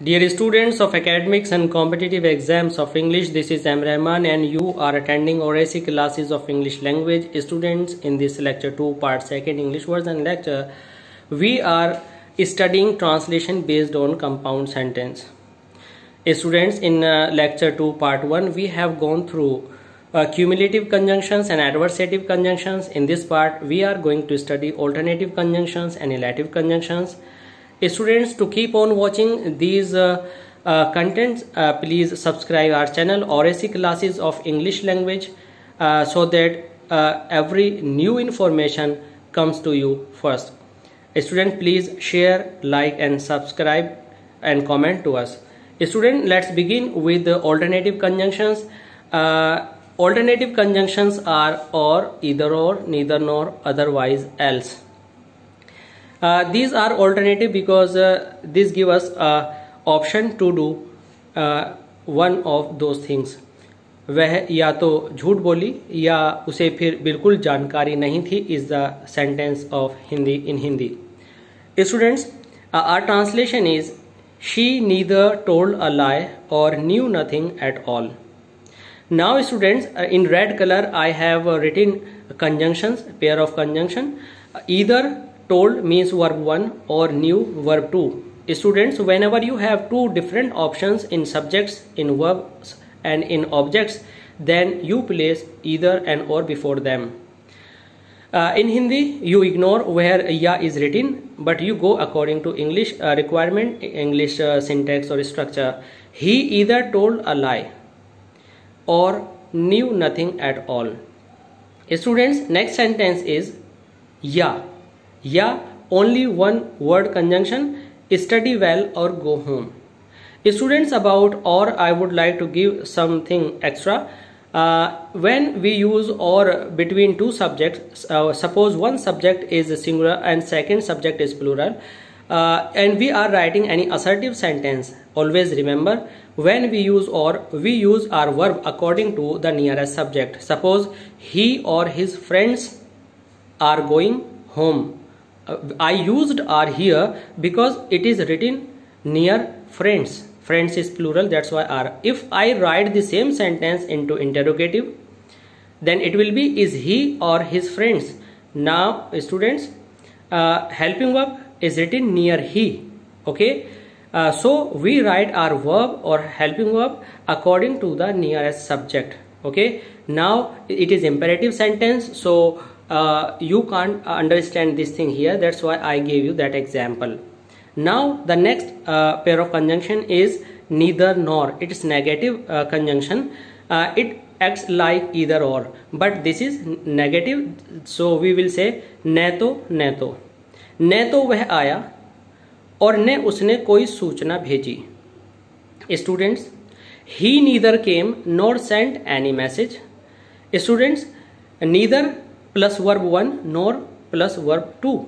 Dear students of academics and competitive exams of English, this is M. Rahman and you are attending ORAC classes of English language. Students, in this lecture 2 part 2nd English version lecture, we are studying translation based on compound sentence. Students, in lecture 2 part 1, we have gone through cumulative conjunctions and adversative conjunctions. In this part, we are going to study alternative conjunctions and elative conjunctions. Students, to keep on watching these contents, please subscribe our channel ORAC classes of English language so that every new information comes to you first. Student, please share, like and subscribe and comment to us. Student, let's begin with the alternative conjunctions. Alternative conjunctions are or, either or, neither nor, otherwise, else. These are alternative because this give us option to do one of those things. वह या तो झूठ बोली या उसे फिर बिल्कुल जानकारी नहीं थी is the sentence of Hindi in Hindi. Students, our translation is she neither told a lie or knew nothing at all. Now students, in red color I have written conjunctions, pair of conjunction. Either told means verb 1 or knew verb 2. Students, whenever you have two different options in subjects, in verbs and in objects, then you place either and or before them. In Hindi, you ignore where ya is written, but you go according to English requirement, English syntax or structure. He either told a lie or knew nothing at all. Students, next sentence is ya. Ya, only one word conjunction, study well or go home. Students, about or I would like to give something extra. When we use or between two subjects, suppose one subject is singular and second subject is plural, and we are writing any assertive sentence, always remember when we use or, we use our verb according to the nearest subject. Suppose he or his friends are going home. I used are here because it is written near friends. Friends is plural, that's why are. If I write the same sentence into interrogative, then it will be is he or his friends. Now students, helping verb is written near he. Okay, so we write our verb or helping verb according to the nearest subject. Okay, now it is imperative sentence, so you can't understand this thing here, that's why I gave you that example. Now the next pair of conjunction is neither nor. It is negative conjunction. It acts like either or, but this is negative, so we will say न तो वह आया और न उसने कोई सूचना भेजी. Students, he neither came nor sent any message. Students, neither plus verb 1 nor plus verb 2,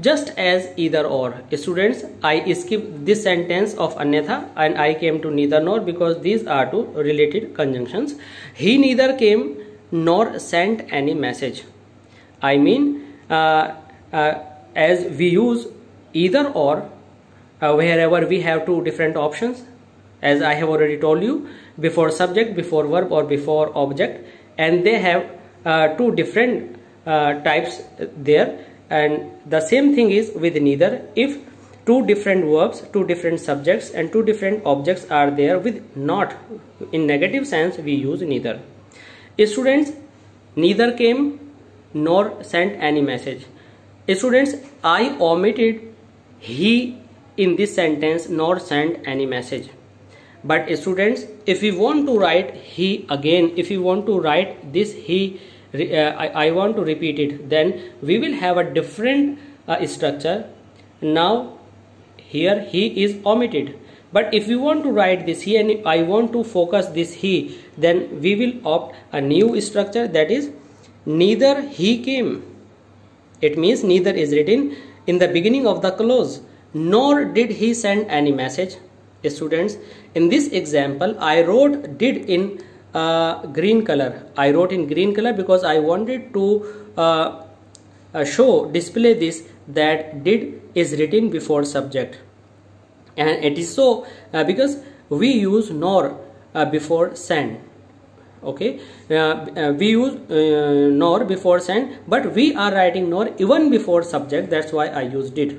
just as either or. Students, I skip this sentence of अन्यथा and I came to neither nor because these are two related conjunctions. He neither came nor sent any message. I mean, as we use either or wherever we have two different options, as I have already told you, before subject, before verb or before object, and they have two different types there, and the same thing is with neither. If two different verbs, two different subjects and two different objects are there with not, in negative sense we use neither. Students, neither came nor sent any message. Students, I omitted he in this sentence nor sent any message. But students, if we want to write he again, if we want to write this he, I want to repeat it, then we will have a different structure. Now here he is omitted, but if we want to write this he and I want to focus this he, then we will opt a new structure, that is neither he came. It means neither is written in the beginning of the clause, nor did he send any message. Students, in this example I wrote did in green color. I wrote in green color because I wanted to display this, that did is written before subject. and it is so because we use nor before send. Okay, we use nor before send, but we are writing nor even before subject. That's why I used it.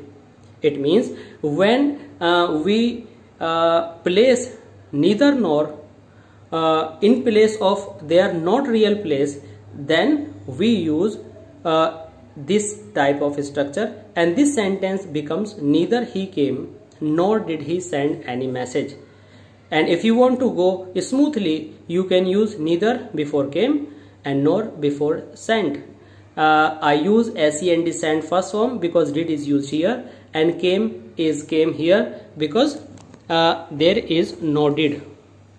It means when we place neither nor in place of their not real place, then we use this type of structure, and this sentence becomes neither he came nor did he send any message. And if you want to go smoothly, you can use neither before came and nor before sent. I use SEND sent first form because did is used here, and came is came here because there is no did.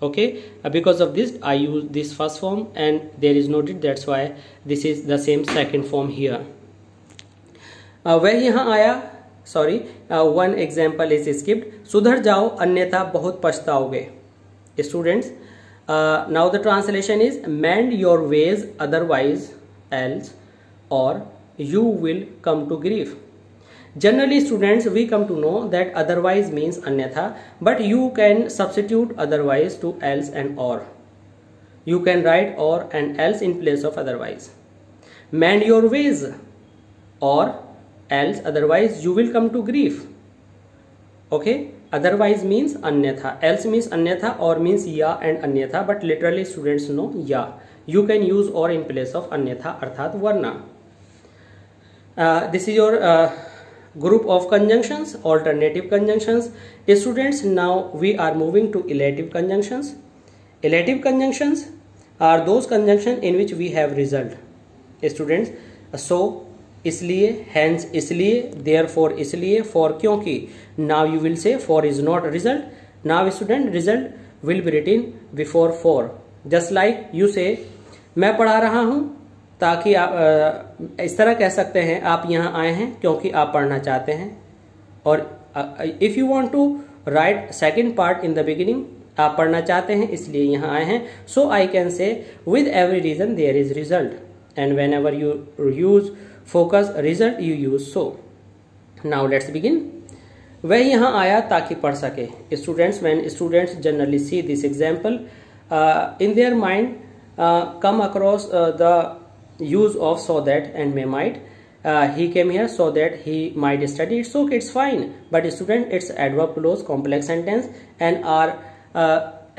Okay, because of this I use this first form and there is no did, that's why this is the same second form here. वह यहाँ आया, sorry, one example is skipped. सुधर जाओ अन्यथा बहुत पछताओगे. Students, now the translation is mend your ways otherwise else or you will come to grief. Generally, students, we come to know that otherwise means अन्यथा, but you can substitute otherwise to else and or. You can write or and else in place of otherwise. Mend your ways or else otherwise you will come to grief. Okay, otherwise means अन्यथा, else means अन्यथा, or means या and अन्यथा, but literally students know या. You can use or in place of अन्यथा अर्थात वरना. This is your group of conjunctions, alternative conjunctions. Students, now we are moving to elative conjunctions. Elative conjunctions are those conjunctions in which we have result. Students, so इसलिए, hence इसलिए, therefore इसलिए, for क्योंकि. Now you will say for is not result. Now student, result will be written before for. Just like you say मैं पढ़ा रहा हूँ, ताकि आप इस तरह कह सकते हैं आप यहाँ आए हैं क्योंकि आप पढ़ना चाहते हैं. और if you want to write second part in the beginning, आप पढ़ना चाहते हैं इसलिए यहाँ आए हैं. So I can say with every reason there is result, and whenever you use focus result you use so. Now let's begin. वह यहाँ आया ताकि पढ़ सके. Students, when students generally see this example in their mind come across the use of so that and may might. He came here so that he might study. It's okay, it's fine, but student, it's adverb clause, complex sentence, and our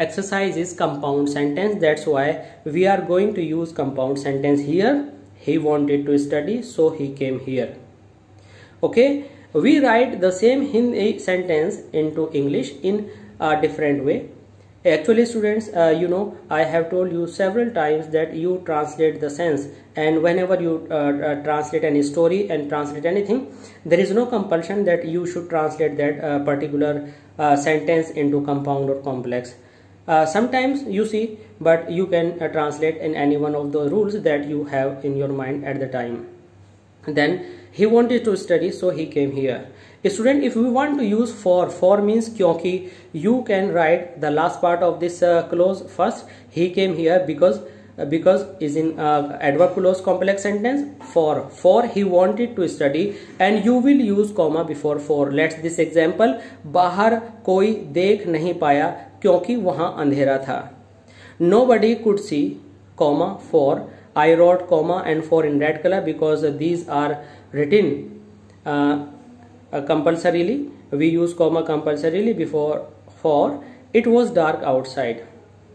exercise is compound sentence. That's why we are going to use compound sentence here. He wanted to study, so he came here. Okay, we write the same Hindi sentence into English in a different way. Actually, students, you know, I have told you several times that you translate the sense, and whenever you translate any story and translate anything, there is no compulsion that you should translate that particular sentence into compound or complex. Sometimes you see, but you can translate in any one of the rules that you have in your mind at the time. Then he wanted to study, so he came here. Student, if we want to use for means क्योंकि, you can write the last part of this clause first. He came here because is in adverb clause complex sentence. For he wanted to study, and you will use comma before for. Let's this example. बाहर कोई देख नहीं पाया क्योंकि वहां अंधेरा था. Nobody could see, comma for. I wrote comma and for in red color because these are written compulsorily. We use comma compulsorily before for. It was dark outside.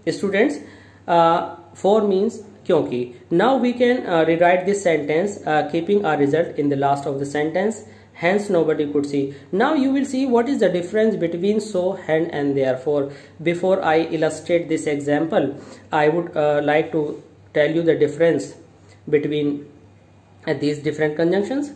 Students, for means क्योंकि. Now we can rewrite this sentence keeping our result in the last of the sentence. Hence nobody could see. Now you will see what is the difference between so and therefore. Before I illustrate this example, I would like to tell you the difference between these different conjunctions.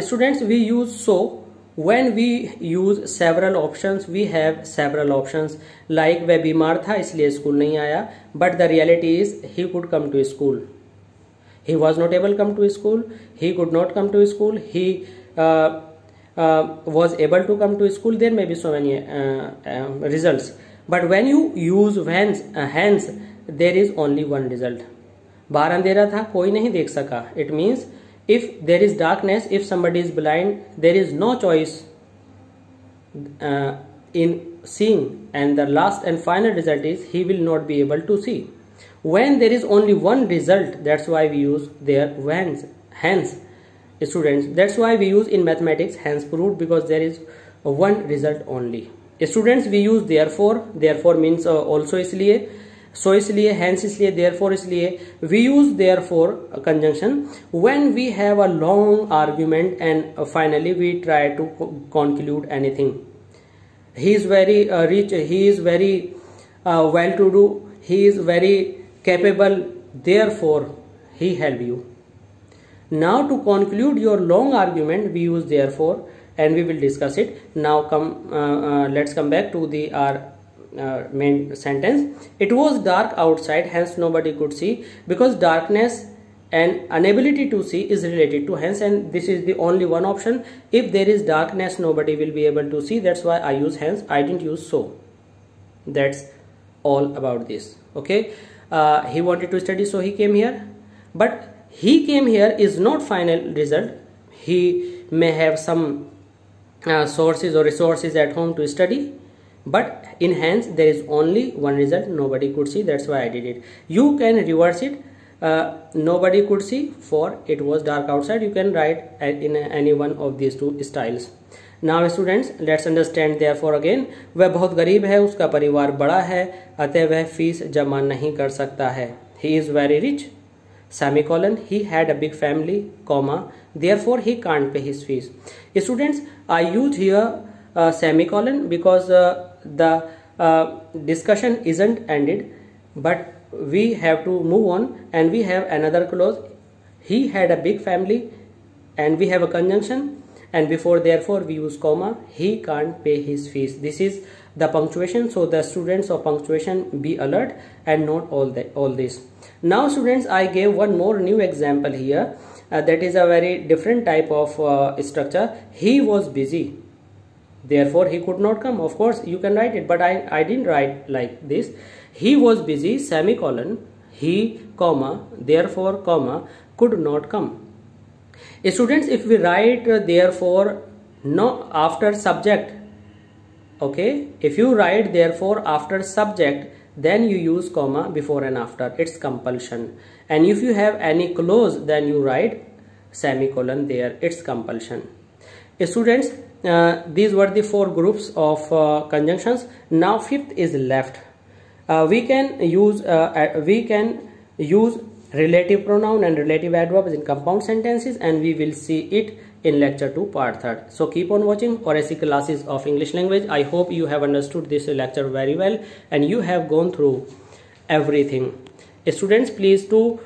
Students, we use so when we use several options. We have several options like वह बीमार था इसलिए school नहीं आया, but the reality is he could come to school. He was not able to come to school. He could not come to school. He was able to come to school. There may be so many results, but when you use hence there is only one result. बाहर अंधेरा था, कोई नहीं देख सका. It means if there is darkness, if somebody is blind, there is no choice in seeing, and the last and final result is he will not be able to see. When there is only one result, that's why we use there hence. Students, that's why we use in mathematics hence proved, because there is one result only. Students, we use therefore. Therefore means also इसलिए, so इसलिए, hence इसलिए, therefore इसलिए. We use therefore conjunction when we have a long argument and finally we try to conclude anything. He is very rich, he is very well to do, he is very capable, therefore he help you. Now to conclude your long argument we use therefore, and we will discuss it. Now let's come back to the our main sentence. It was dark outside, hence nobody could see, because darkness and inability to see is related to hence, and this is the only one option. If there is darkness, nobody will be able to see, that's why I use hence, I didn't use so. That's all about this. Okay, he wanted to study, so he came here, but he came here is not final result. He may have some sources or resources at home to study, but in hence there is only one result, nobody could see, that's why I did it. You can reverse it, nobody could see, for it was dark outside. You can write in any one of these two styles. Now students, let's understand therefore again. वह बहुत गरीब है, उसका परिवार बड़ा है, अतः वह फीस जमा नहीं कर सकता है. He is very rich, semicolon, he had a big family, comma, therefore he can't pay his fees. Students, I use here semicolon because the discussion isn't ended, but we have to move on, and we have another clause. He had a big family, and we have a conjunction, and before therefore we use comma. He can't pay his fees. This is the punctuation, so the students of punctuation be alert and note all this. Now students, I gave one more new example here, that is a very different type of structure. He was busy, therefore he could not come. Of course you can write it, but I didn't write like this. He was busy, semicolon, he, comma, therefore, comma, could not come. Students, if we write therefore no after subject, okay, if you write therefore after subject, then you use comma before and after, it's compulsion. And if you have any clause, then you write semicolon there, it's compulsion. Students, these were the four groups of conjunctions. Now fifth is left. We can use relative pronoun and relative adverbs in compound sentences, and we will see it in lecture 2 part 3. So keep on watching RSC classes of English language. I hope you have understood this lecture very well and you have gone through everything. Students, please do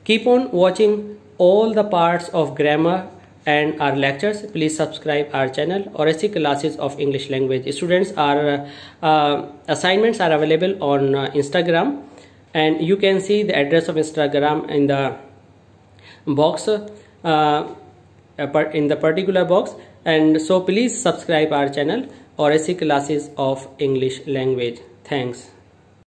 keep on watching all the parts of grammar and our lectures. Please subscribe our channel RSC classes of English language. Students, our assignments are available on Instagram, and you can see the address of Instagram in the box, in the particular box. And so please subscribe our channel RSC classes of English language. Thanks.